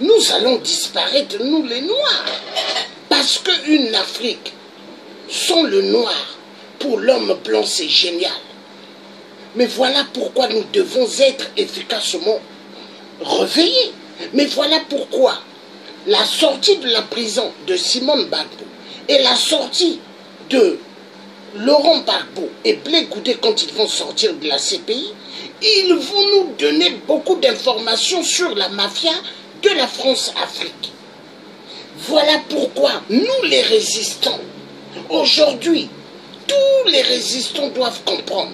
nous allons disparaître, nous les Noirs. Parce qu'une Afrique sans le noir, pour l'homme blanc, c'est génial. Mais voilà pourquoi nous devons être efficacement réveillés. Mais voilà pourquoi la sortie de la prison de Simone Gbagbo et la sortie de Laurent Gbagbo et Blé Goudé quand ils vont sortir de la CPI, ils vont nous donner beaucoup d'informations sur la mafia de la France-Afrique. Voilà pourquoi nous les résistants, aujourd'hui, tous les résistants doivent comprendre.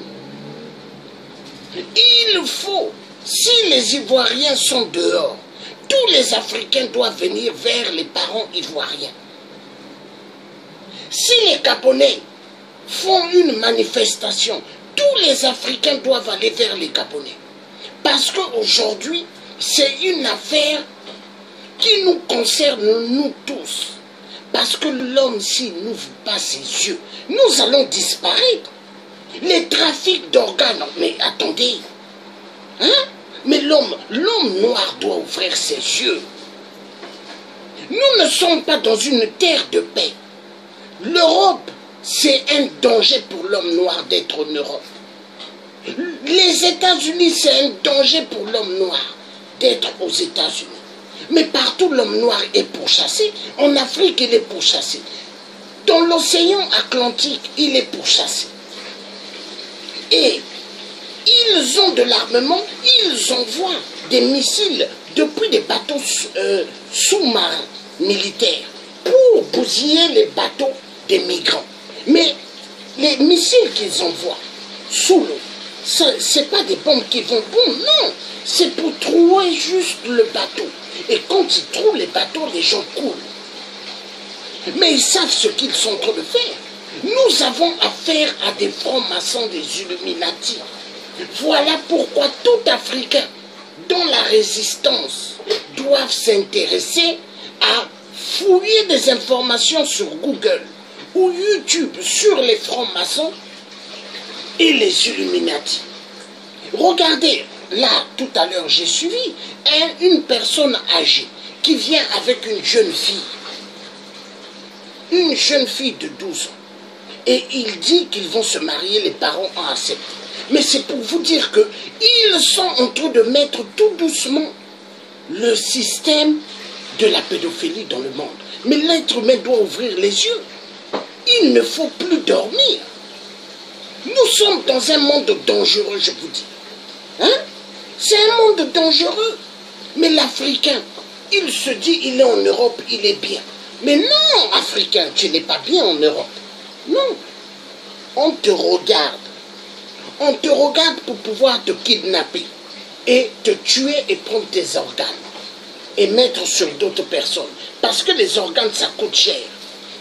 Il faut, si les Ivoiriens sont dehors, tous les Africains doivent venir vers les parents ivoiriens. Si les Gabonais font une manifestation, tous les Africains doivent aller vers les Gabonais. Parce qu'aujourd'hui, c'est une affaire qui nous concerne nous tous. Parce que l'homme, s'il n'ouvre pas ses yeux, nous allons disparaître. Les trafics d'organes, mais attendez, hein? Mais l'homme noir doit ouvrir ses yeux. Nous ne sommes pas dans une terre de paix. L'Europe, c'est un danger pour l'homme noir d'être en Europe. Les États-Unis, c'est un danger pour l'homme noir d'être aux États-Unis. Mais partout, l'homme noir est pourchassé. En Afrique, il est pourchassé. Dans l'océan Atlantique, il est pourchassé. Et ils ont de l'armement, ils envoient des missiles depuis des bateaux sous-marins militaires pour bousiller les bateaux des migrants. Mais les missiles qu'ils envoient sous l'eau, ce n'est pas des bombes qui vont boum, non, c'est pour trouver juste le bateau. Et quand ils trouvent les bateaux, les gens coulent. Mais ils savent ce qu'ils sont en train de faire. Nous avons affaire à des francs-maçons, des Illuminati. Voilà pourquoi tout Africain dont la résistance doivent s'intéresser à fouiller des informations sur Google ou YouTube sur les francs-maçons et les Illuminati. Regardez, là, tout à l'heure, j'ai suivi une personne âgée qui vient avec une jeune fille de 12 ans. Et il dit qu'ils vont se marier, les parents ont accepté. Mais c'est pour vous dire qu'ils sont en train de mettre tout doucement le système de la pédophilie dans le monde. Mais l'être humain doit ouvrir les yeux. Il ne faut plus dormir. Nous sommes dans un monde dangereux, je vous dis. Hein? C'est un monde dangereux. Mais l'Africain, il se dit, il est en Europe, il est bien. Mais non, Africain, tu n'es pas bien en Europe. Non. On te regarde. On te regarde pour pouvoir te kidnapper et te tuer et prendre tes organes et mettre sur d'autres personnes. Parce que les organes, ça coûte cher.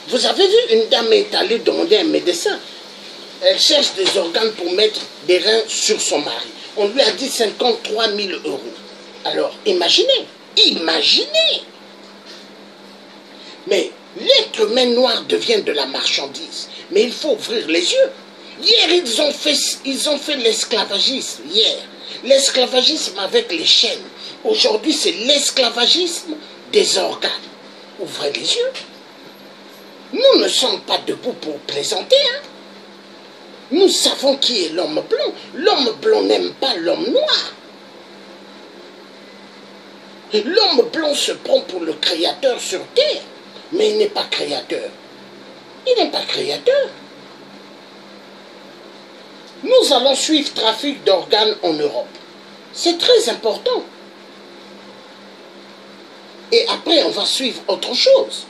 Vous avez vu, une dame est allée demander à un médecin. Elle cherche des organes pour mettre des reins sur son mari. On lui a dit 53 000 €. Alors, imaginez, imaginez. Mais l'être humain noir devient de la marchandise. Mais il faut ouvrir les yeux. Hier, ils ont fait l'esclavagisme. Hier, l'esclavagisme avec les chaînes. Aujourd'hui, c'est l'esclavagisme des organes. Ouvrez les yeux. Nous ne sommes pas debout pour plaisanter. Hein? Nous savons qui est l'homme blanc. L'homme blanc n'aime pas l'homme noir. L'homme blanc se prend pour le créateur sur terre. Mais il n'est pas créateur. Il n'est pas créateur. Nous allons suivre le trafic d'organes en Europe. C'est très important. Et après, on va suivre autre chose.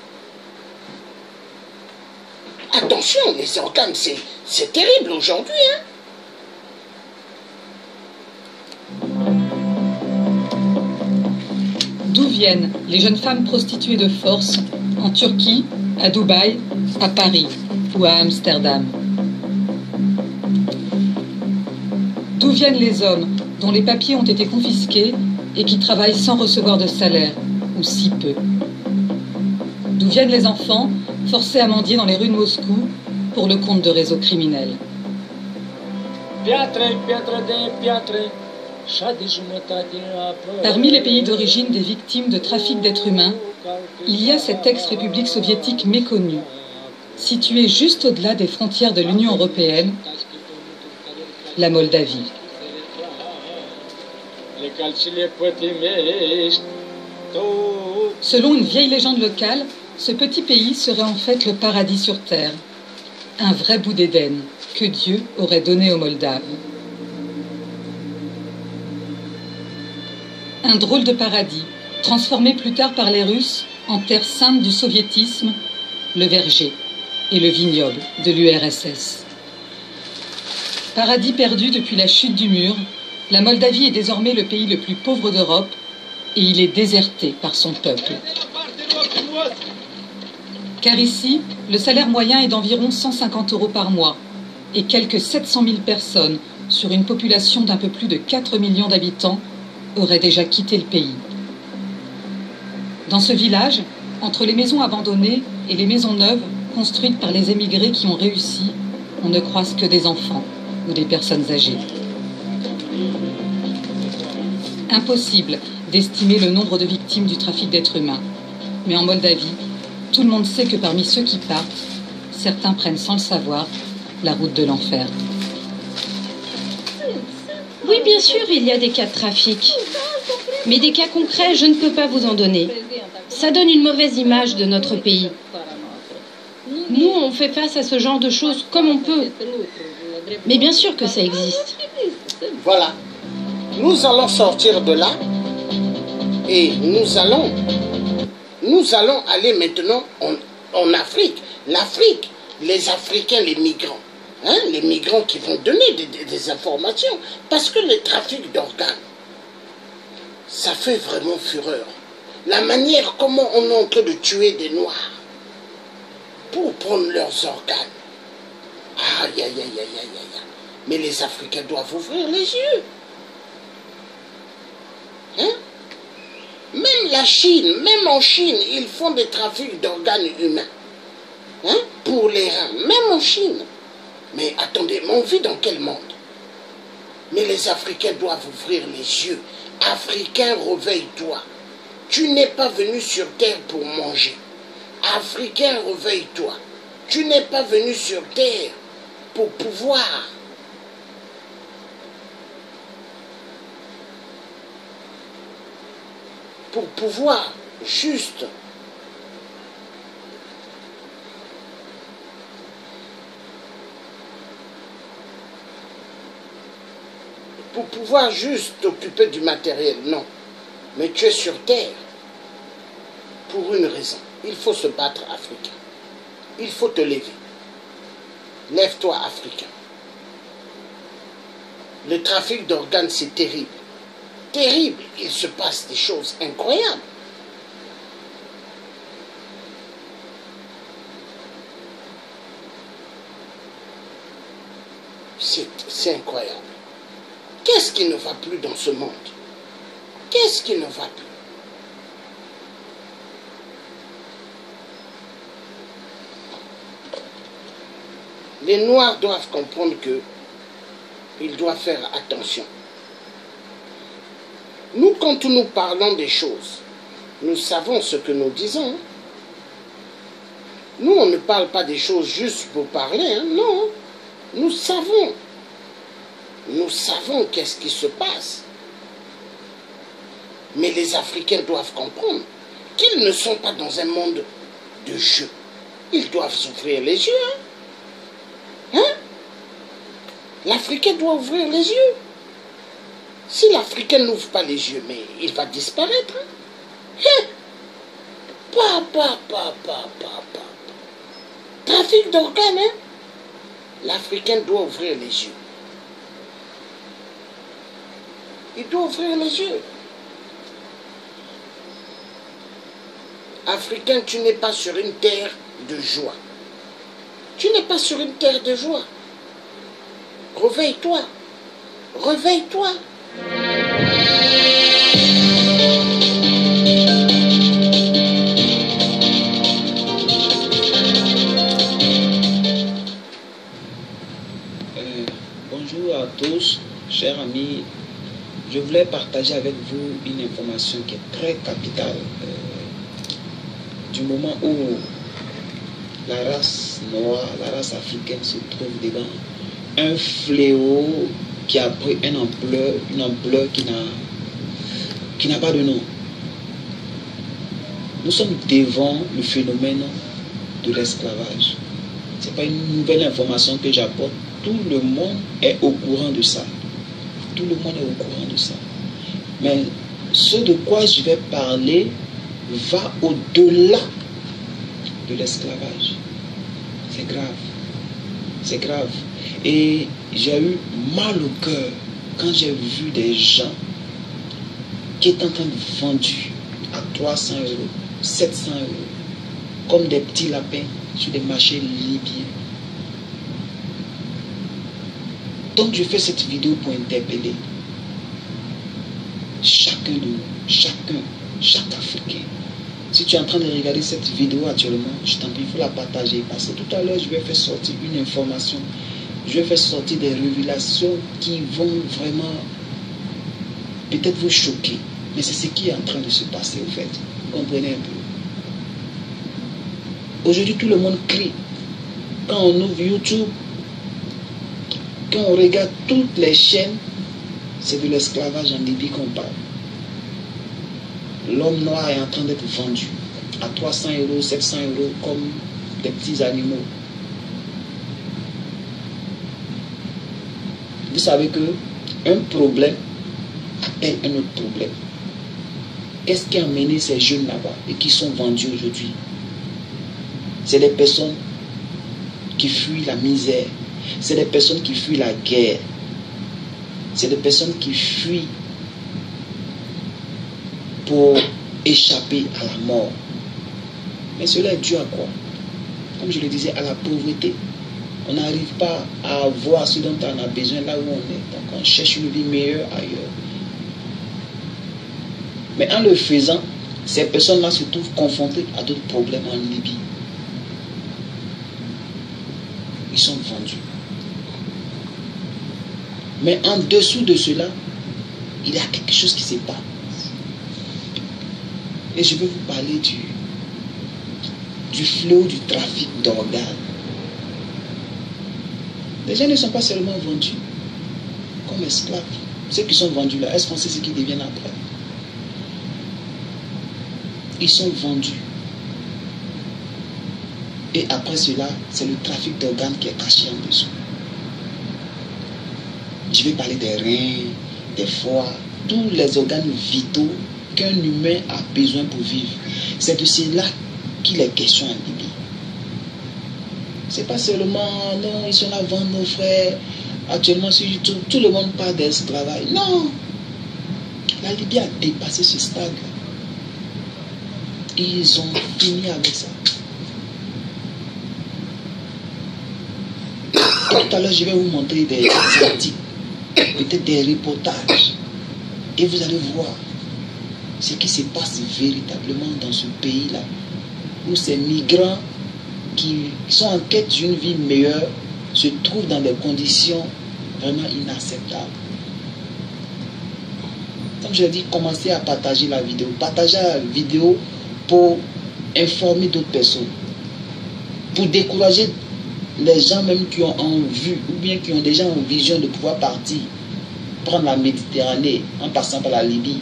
Attention, les organes, c'est terrible aujourd'hui. Hein? D'où viennent les jeunes femmes prostituées de force en Turquie, à Dubaï, à Paris ou à Amsterdam? D'où viennent les hommes dont les papiers ont été confisqués et qui travaillent sans recevoir de salaire, ou si peu? D'où viennent les enfants forcés à mendier dans les rues de Moscou pour le compte de réseaux criminels? Piatre, piatre de piatre, Parmi les pays d'origine des victimes de trafic d'êtres humains, il y a cette ex-république soviétique méconnue, située juste au-delà des frontières de l'Union européenne, la Moldavie. Selon une vieille légende locale, ce petit pays serait en fait le paradis sur terre, un vrai bout d'Éden que Dieu aurait donné aux Moldaves. Un drôle de paradis, transformé plus tard par les Russes en terre sainte du soviétisme, le verger et le vignoble de l'URSS. Paradis perdu depuis la chute du mur, la Moldavie est désormais le pays le plus pauvre d'Europe et il est déserté par son peuple. Car ici, le salaire moyen est d'environ 150 € par mois et quelques 700 000 personnes sur une population d'un peu plus de 4 millions d'habitants auraient déjà quitté le pays. Dans ce village, entre les maisons abandonnées et les maisons neuves construites par les émigrés qui ont réussi, on ne croise que des enfants ou des personnes âgées. Impossible d'estimer le nombre de victimes du trafic d'êtres humains. Mais en Moldavie, tout le monde sait que parmi ceux qui partent, certains prennent sans le savoir la route de l'enfer. Oui, bien sûr, il y a des cas de trafic. Mais des cas concrets, je ne peux pas vous en donner. Ça donne une mauvaise image de notre pays. Nous, on fait face à ce genre de choses comme on peut. Mais bien sûr que ça existe. Voilà. Nous allons sortir de là et nous allons aller maintenant en Afrique. L'Afrique, les Africains, les migrants. Hein, les migrants qui vont donner des informations. Parce que le trafic d'organes, ça fait vraiment fureur. La manière comment on est en train de tuer des Noirs pour prendre leurs organes. Aïe, aïe, aïe, aïe, aïe, aïe. Mais les Africains doivent ouvrir les yeux. Hein? Même la Chine, même en Chine, ils font des trafics d'organes humains. Hein? Pour les reins, même en Chine. Mais attendez, mais on vit dans quel monde? Mais les Africains doivent ouvrir les yeux. Africain, réveille-toi. Tu n'es pas venu sur terre pour manger. Africain, réveille-toi. Tu n'es pas venu sur terre pour pouvoir. Pour pouvoir juste t'occuper du matériel, non. Mais tu es sur terre pour une raison. Il faut se battre, Africain. Il faut te lever. Lève-toi, Africain. Le trafic d'organes, c'est terrible. Terrible. Il se passe des choses incroyables. C'est incroyable. Qu'est-ce qui ne va plus dans ce monde? Qu'est-ce qui ne va plus? Les Noirs doivent comprendre que ils doivent faire attention. Nous, quand nous parlons des choses, nous savons ce que nous disons. Nous, on ne parle pas des choses juste pour parler, hein, non. Nous savons. Nous savons qu'est-ce qui se passe. Mais les Africains doivent comprendre qu'ils ne sont pas dans un monde de jeu. Ils doivent s'ouvrir les yeux. Hein? L'Africain doit ouvrir les yeux. Si l'Africain n'ouvre pas les yeux, mais il va disparaître. Hein? Trafic d'organes, hein? L'Africain doit ouvrir les yeux. Il doit ouvrir les yeux. Africain, tu n'es pas sur une terre de joie. Tu n'es pas sur une terre de joie. Réveille-toi. Réveille-toi. Bonjour à tous, chers amis je voulais partager avec vous une information qui est très capitale. Du moment où la race noire, la race africaine se trouve devant un fléau qui a pris une ampleur qui n'a pas de nom. Nous sommes devant le phénomène de l'esclavage. Ce n'est pas une nouvelle information que j'apporte. Tout le monde est au courant de ça. Tout le monde est au courant de ça. Mais ce de quoi je vais parler va au-delà de l'esclavage. C'est grave. C'est grave. Et j'ai eu mal au cœur quand j'ai vu des gens qui étaient en train de vendus à 300 €, 700 €, comme des petits lapins sur des marchés libyens. Donc je fais cette vidéo pour interpeller chacun de nous, chaque Africain. Si tu es en train de regarder cette vidéo actuellement, je t'en prie, il faut la partager. Parce que tout à l'heure, je vais faire sortir une information. Je vais faire sortir des révélations qui vont vraiment peut-être vous choquer. Mais c'est ce qui est en train de se passer au fait. Vous comprenez un peu. Aujourd'hui, tout le monde crie. Quand on ouvre YouTube, quand on regarde toutes les chaînes, c'est de l'esclavage en Libye qu'on parle. L'homme noir est en train d'être vendu à 300 €, 700 € comme des petits animaux. Vous savez que un problème appelle un autre problème. Qu'est-ce qui a amené ces jeunes là-bas et qui sont vendus aujourd'hui? C'est des personnes qui fuient la misère. C'est des personnes qui fuient la guerre. C'est des personnes qui fuient pour échapper à la mort. Mais cela est dû à quoi? Comme je le disais, à la pauvreté. On n'arrive pas à avoir ce dont on a besoin là où on est. Donc on cherche une vie meilleure ailleurs. Mais en le faisant, ces personnes-là se trouvent confrontées à d'autres problèmes en Libye. Ils sont vendus. Mais en dessous de cela, il y a quelque chose qui se passe. Et je vais vous parler du fléau du trafic d'organes. Les gens ne sont pas seulement vendus comme esclaves. Ceux qui sont vendus là, est-ce qu'on sait ce qu'ils deviennent après? Ils sont vendus. Et après cela, c'est le trafic d'organes qui est caché en dessous. Je vais parler des reins, des foies, tous les organes vitaux qu'un humain a besoin pour vivre. C'est de cela qu'il est question en Libye. C'est pas seulement, non, ils sont là vendre nos frères. Actuellement sur YouTube, tout le monde parle d'esclavage. Non! La Libye a dépassé ce stade. Ils ont fini avec ça. Et tout à l'heure, je vais vous montrer des articles, peut-être des reportages. Et vous allez voir ce qui se passe véritablement dans ce pays-là, où ces migrants qui sont en quête d'une vie meilleure se trouvent dans des conditions vraiment inacceptables. Comme je l'ai dit, commencez à partager la vidéo. Partagez la vidéo pour informer d'autres personnes, pour décourager les gens même qui ont en vue ou bien qui ont déjà en vision de pouvoir partir, prendre la Méditerranée en passant par la Libye.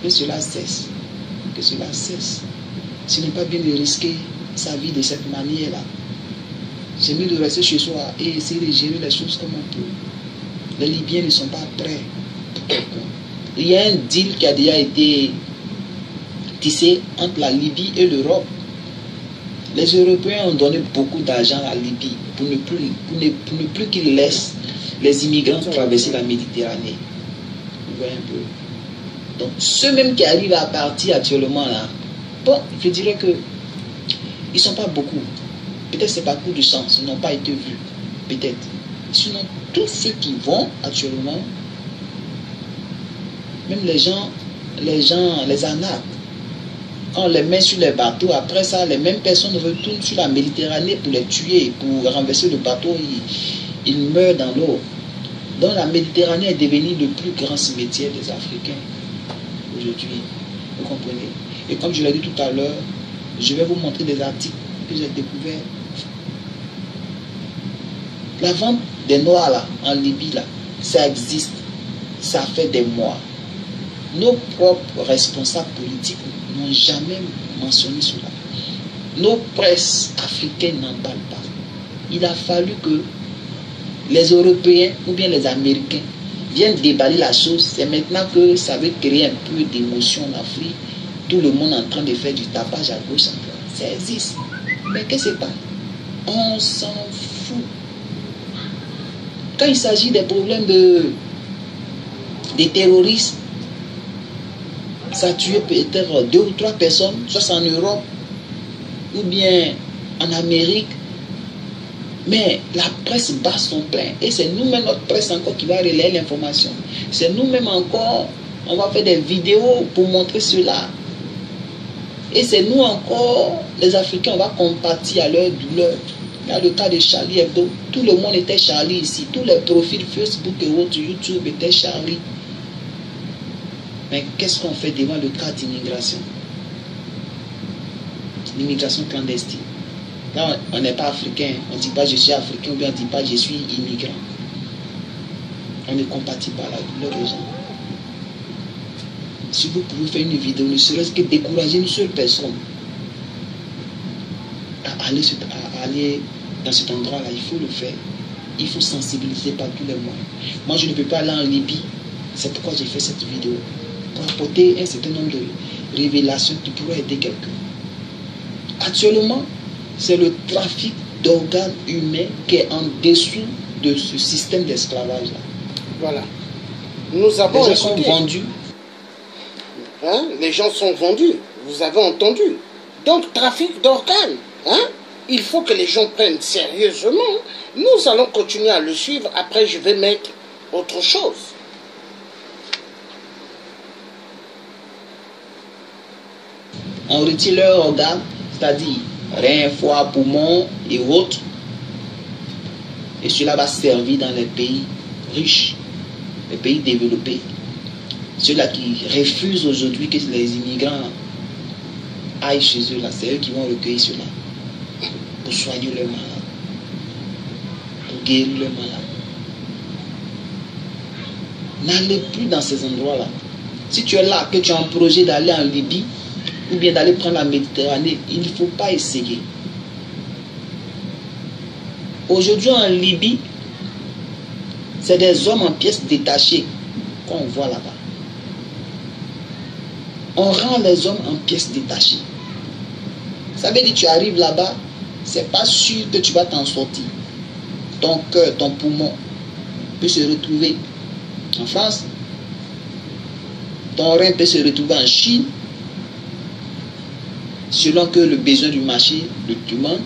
Que cela cesse. Que cela cesse. Ce n'est pas bien de risquer sa vie de cette manière-là. C'est mieux de rester chez soi et essayer de gérer les choses comme on peut. Les Libyens ne sont pas prêts. Il y a un deal qui a déjà été tissé entre la Libye et l'Europe. Les Européens ont donné beaucoup d'argent à la Libye pour ne plus qu'ils laissent les immigrants traverser la Méditerranée. Vous voyez un peu. Donc ceux même qui arrivent à partir actuellement là, bon, je dirais que ils ne sont pas beaucoup. Peut-être c'est pas coup de chance, ils n'ont pas été vus. Peut-être. Sinon, tous ceux qui vont actuellement, même les arnaques, on les met sur les bateaux, après ça, les mêmes personnes retournent sur la Méditerranée pour les tuer, pour renverser le bateau, ils meurent dans l'eau. Donc la Méditerranée est devenue le plus grand cimetière des Africains aujourd'hui. Vous comprenez? Et comme je l'ai dit tout à l'heure, je vais vous montrer des articles que j'ai découverts. La vente des Noirs là, en Libye, là, ça existe. Ça fait des mois. Nos propres responsables politiques n'ont jamais mentionné cela. Nos presses africaines n'en parlent pas. Il a fallu que les Européens ou bien les Américains viennent déballer la chose. C'est maintenant que ça veut créer un peu d'émotion en Afrique. Tout le monde est en train de faire du tapage à gauche. Ça existe. Mais qu'est-ce que c'est pas? On s'en fout. Quand il s'agit des problèmes des terroristes, ça a tué peut-être 2 ou 3 personnes, soit en Europe ou bien en Amérique. Mais la presse bat son plein. Et c'est nous-mêmes, notre presse encore, qui va relayer l'information. C'est nous-mêmes encore, on va faire des vidéos pour montrer cela. Et c'est nous encore, les Africains, on va compatir à leur douleur. Dans le cas de Charlie Hebdo, tout le monde était Charlie ici. Tous les profils Facebook et autres, YouTube étaient Charlie. Mais qu'est-ce qu'on fait devant le cas d'immigration? L'immigration clandestine. Là, on n'est pas africain. On ne dit pas je suis africain ou bien on ne dit pas je suis immigrant. On ne compatit pas la douleur des gens. Si vous pouvez faire une vidéo, ne serait-ce que décourager une seule personne à aller dans cet endroit-là, il faut le faire. Il faut sensibiliser par tous les moyens. Moi, je ne peux pas aller en Libye. C'est pourquoi j'ai fait cette vidéo. Pour apporter un certain nombre de révélations qui pourraient aider quelqu'un. Actuellement, c'est le trafic d'organes humains qui est en dessous de ce système d'esclavage-là. Voilà. Nous avons les gens sont vendus. Hein? Les gens sont vendus. Vous avez entendu. Donc, trafic d'organes. Hein? Il faut que les gens prennent sérieusement. Nous allons continuer à le suivre. Après, je vais mettre autre chose. On retire leurs organes, c'est-à-dire rein, foie, poumon et autres. Et cela va servir dans les pays riches, les pays développés. Ceux-là qui refusent aujourd'hui que les immigrants aillent chez eux, là, c'est eux qui vont recueillir cela pour soigner leurs malades, pour guérir leurs malades. N'allez plus dans ces endroits-là. Si tu es là, que tu as un projet d'aller en Libye, ou bien d'aller prendre la Méditerranée, il ne faut pas essayer. Aujourd'hui en Libye, c'est des hommes en pièces détachées qu'on voit là-bas. On rend les hommes en pièces détachées. Ça veut dire que tu arrives là-bas, c'est pas sûr que tu vas t'en sortir. Ton cœur, ton poumon peut se retrouver en France. Ton rein peut se retrouver en Chine. Selon que le besoin du marché le demande.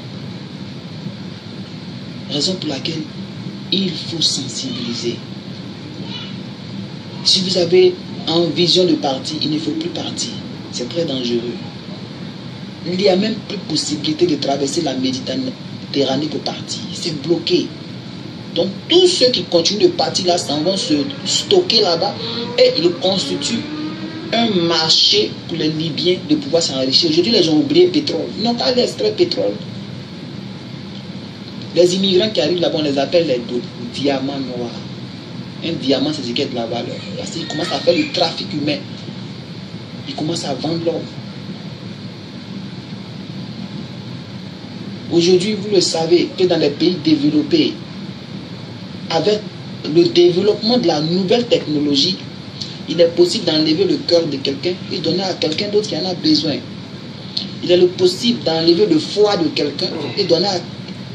Raison pour laquelle il faut sensibiliser. Si vous avez en vision de partir, il ne faut plus partir. C'est très dangereux. Il n'y a même plus possibilité de traverser la Méditerranée pour partir. C'est bloqué. Donc tous ceux qui continuent de partir là s'en vont se stocker là-bas et ils constituent un marché pour les Libyens de pouvoir s'enrichir. Aujourd'hui, les gens ont oublié le pétrole. Ils n'ont pas l'extrait pétrole. Les immigrants qui arrivent là-bas, on les appelle les diamants noirs. Un diamant, c'est ce qui est de la valeur. Parce qu'ils commencent à faire le trafic humain. Ils commencent à vendre l'or. Aujourd'hui, vous le savez, que dans les pays développés, avec le développement de la nouvelle technologie, il est possible d'enlever le cœur de quelqu'un et donner à quelqu'un d'autre qui en a besoin. Il est possible d'enlever le foie de quelqu'un et donner à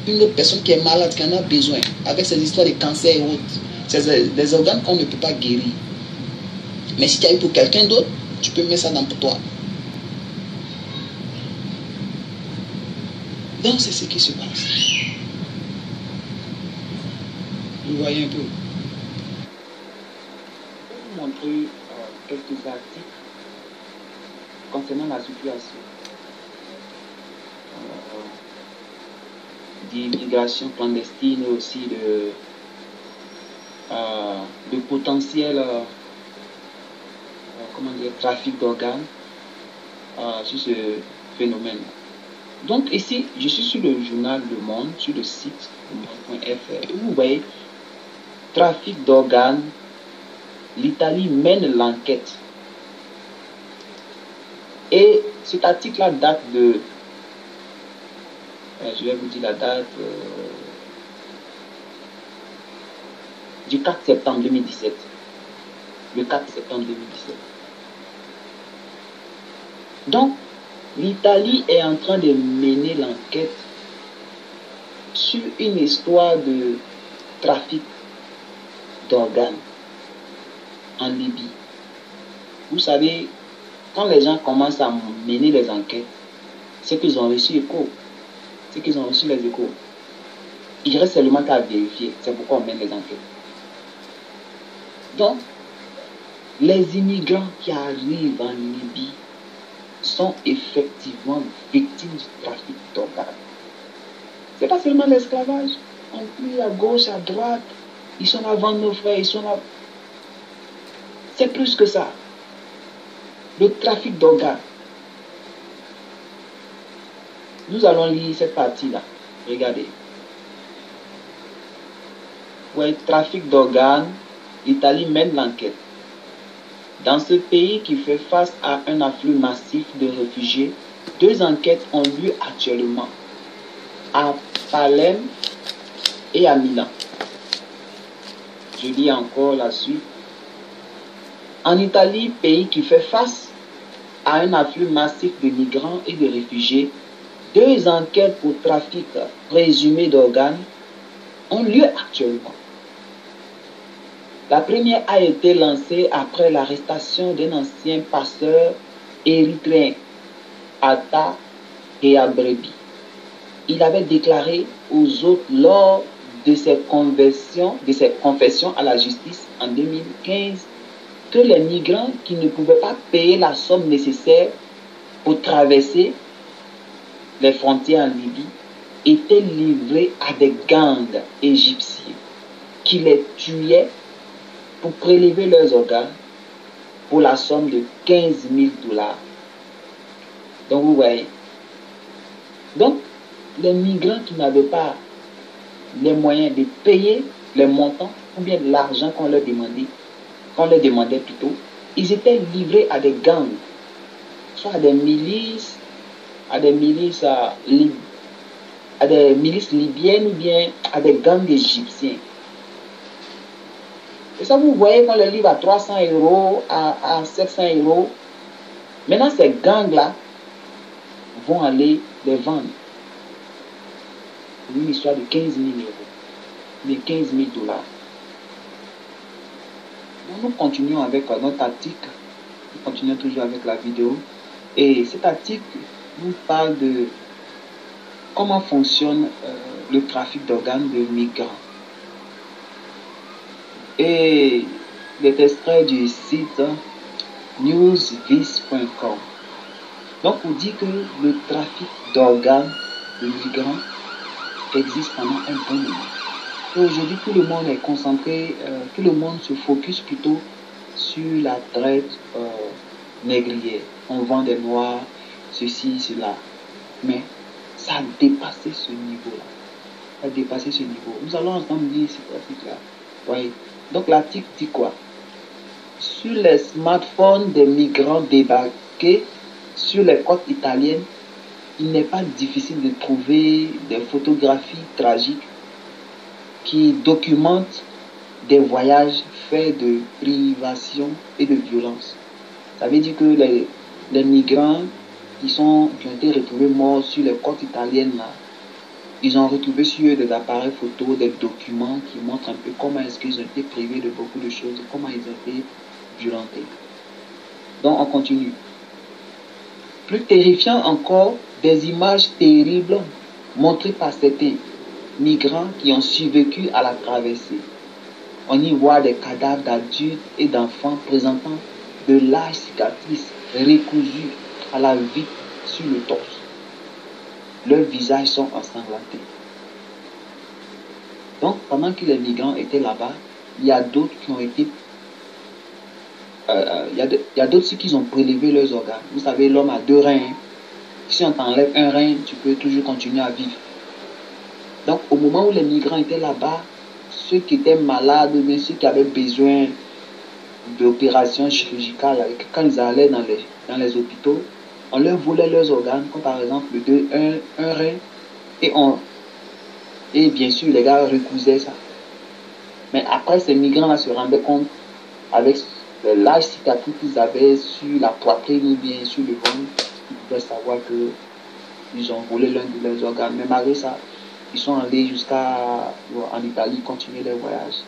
une autre personne qui est malade, qui en a besoin, avec ces histoires de cancer et autres. C'est des organes qu'on ne peut pas guérir. Mais si tu as eu pour quelqu'un d'autre, tu peux mettre ça dans pour toi. Donc c'est ce qui se passe. Vous voyez un peu. Je vais vous montrer quelques articles concernant la situation d'immigration clandestine et aussi de potentiel comment dire, trafic d'organes sur ce phénomène. Donc ici, je suis sur le journal Le Monde, sur le site lemonde.fr. Vous voyez, trafic d'organes, l'Italie mène l'enquête. Et cet article-là date de, je vais vous dire la date, du 4 septembre 2017. Le 4 septembre 2017. Donc, l'Italie est en train de mener l'enquête sur une histoire de trafic d'organes en Libye. Vous savez, quand les gens commencent à mener les enquêtes, c'est qu'ils ont reçu écho. C'est qu'ils ont reçu les échos. Il reste seulement qu'à vérifier. C'est pourquoi on mène les enquêtes. Donc, les immigrants qui arrivent en Libye sont effectivement victimes du trafic d'organes. Ce n'est pas seulement l'esclavage. On plie à gauche, à droite. Ils sont là vendre nos frères, ils sont là. C'est plus que ça. Le trafic d'organes. Nous allons lire cette partie-là. Regardez. Ouais, trafic d'organes. L'Italie mène l'enquête. Dans ce pays qui fait face à un afflux massif de réfugiés, 2 enquêtes ont lieu actuellement. À Palerme et à Milan. Je lis encore la suite. En Italie, pays qui fait face à un afflux massif de migrants et de réfugiés, 2 enquêtes pour trafic présumé d'organes ont lieu actuellement. La première a été lancée après l'arrestation d'un ancien pasteur érythréen, Atta Heabrebi. Il avait déclaré aux autres lors de ses confessions à la justice en 2015 que les migrants qui ne pouvaient pas payer la somme nécessaire pour traverser les frontières en Libye étaient livrés à des gangs égyptiens qui les tuaient pour prélever leurs organes pour la somme de 15 000 $. Donc vous voyez. Donc les migrants qui n'avaient pas les moyens de payer les montants ou bien l'argent qu'on leur demandait plutôt, ils étaient livrés à des gangs, soit à des milices, libyennes ou bien à des gangs égyptiens. Et ça, vous voyez qu'on les livre à 300 €, à 700 €. Maintenant, ces gangs-là vont aller les vendre pour une histoire de 15 000 €, de 15 000 $. Donc, nous continuons avec notre article. Nous continuons toujours avec la vidéo. Et cet article nous parle de comment fonctionne le trafic d'organes de migrants. Et les extraits du site newsvis.com. Donc on dit que le trafic d'organes de migrants existe pendant un bon moment. Et aujourd'hui tout le monde est concentré, tout le monde se focus plutôt sur la traite négrière. On vend des noirs, ceci, cela. Mais ça a dépassé ce niveau-là. Ça a dépassé ce niveau. Nous allons ensemble lire cet article-là. Voyez. Donc l'article dit quoi? Sur les smartphones des migrants débarqués sur les côtes italiennes, il n'est pas difficile de trouver des photographies tragiques qui documentent des voyages faits de privation et de violence. Ça veut dire que les migrants qui ont été retrouvés morts sur les côtes italiennes là, ils ont retrouvé sur eux des appareils photo, des documents qui montrent un peu comment est-ce qu'ils ont été privés de beaucoup de choses, comment ils ont été violentés. Donc on continue. Plus terrifiant encore, des images terribles montrées par certains migrants qui ont survécu à la traversée. On y voit des cadavres d'adultes et d'enfants présentant de larges cicatrices recousues à la vitre sur le torse. Leurs visages sont ensanglantés. Donc, pendant que les migrants étaient là-bas, il y a d'autres qui ont été... il y a d'autres qui ont prélevé leurs organes. Vous savez, l'homme a 2 reins. Si on t'enlève un rein, tu peux toujours continuer à vivre. Donc, au moment où les migrants étaient là-bas, ceux qui étaient malades, mais ceux qui avaient besoin d'opérations chirurgicales, quand ils allaient dans les hôpitaux, on leur volait leurs organes, comme par exemple un rein, et bien sûr, les gars recousaient ça. Mais après, ces migrants-là se rendaient compte, avec les larges cicatrices qu'ils avaient sur la poitrine ou bien sur le ventre, ils pouvaient savoir qu'ils ont volé l'un de leurs organes. Mais malgré ça, ils sont allés en Italie continuer leur voyage.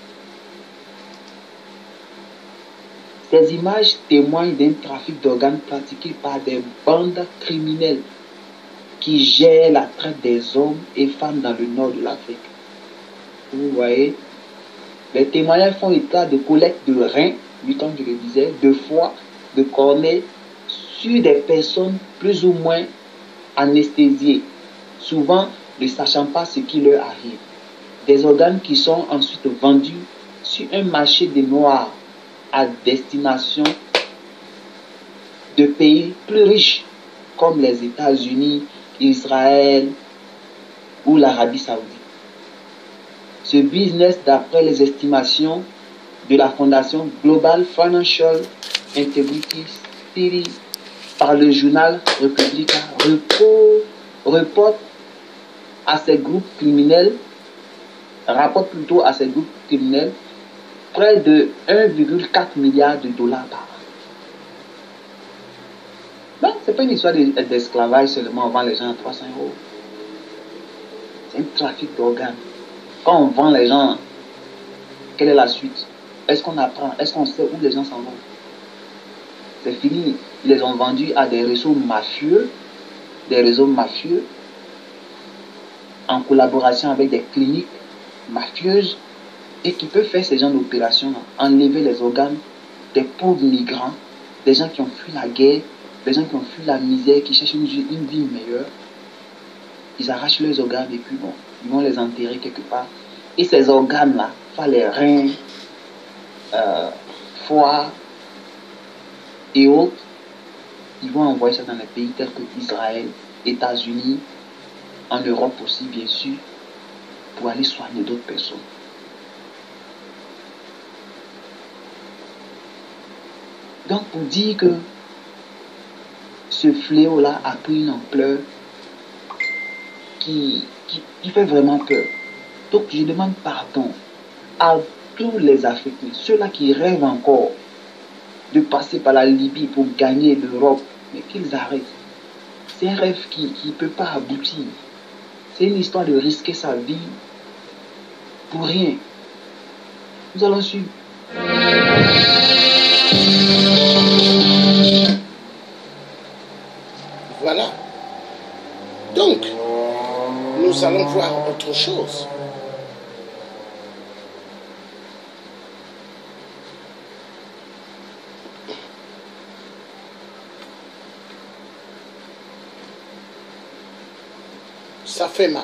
Ces images témoignent d'un trafic d'organes pratiqué par des bandes criminelles qui gèrent la traite des hommes et femmes dans le nord de l'Afrique. Vous voyez, les témoignages font état de collecte de reins, oui, comme je le disais, de foie, de cornets, sur des personnes plus ou moins anesthésiées, souvent ne sachant pas ce qui leur arrive. Des organes qui sont ensuite vendus sur un marché des noirs à destination de pays plus riches comme les États-Unis, Israël ou l'Arabie Saoudite. Ce business, d'après les estimations de la fondation Global Financial Integrity Study par le journal Republica, rapporte à ces groupes criminels près de 1,4 milliard de dollars par an. Donc, ce n'est pas une histoire d'esclavage seulement, on vend les gens à 300 euros. C'est un trafic d'organes. Quand on vend les gens, quelle est la suite? Est-ce qu'on apprend? Est-ce qu'on sait où les gens s'en vont? C'est fini. Ils les ont vendus à des réseaux mafieux, en collaboration avec des cliniques mafieuses et qui peuvent faire ces genre d'opérations, enlever les organes des pauvres migrants, des gens qui ont fui la guerre, des gens qui ont fui la misère, qui cherchent une vie meilleure. Ils arrachent leurs organes et puis bon, ils vont les enterrer quelque part. Et ces organes-là, enfin les reins, foie et autres, ils vont envoyer ça dans les pays tels que Israël, États-Unis, en Europe aussi bien sûr, pour aller soigner d'autres personnes. Donc pour dire que ce fléau-là a pris une ampleur qui fait vraiment peur. Donc je demande pardon à tous les Africains, ceux-là qui rêvent encore de passer par la Libye pour gagner l'Europe, mais qu'ils arrêtent. C'est un rêve qui ne peut pas aboutir. C'est une histoire de risquer sa vie pour rien. Nous allons suivre. Voilà. Donc, nous allons voir autre chose. Ça fait mal.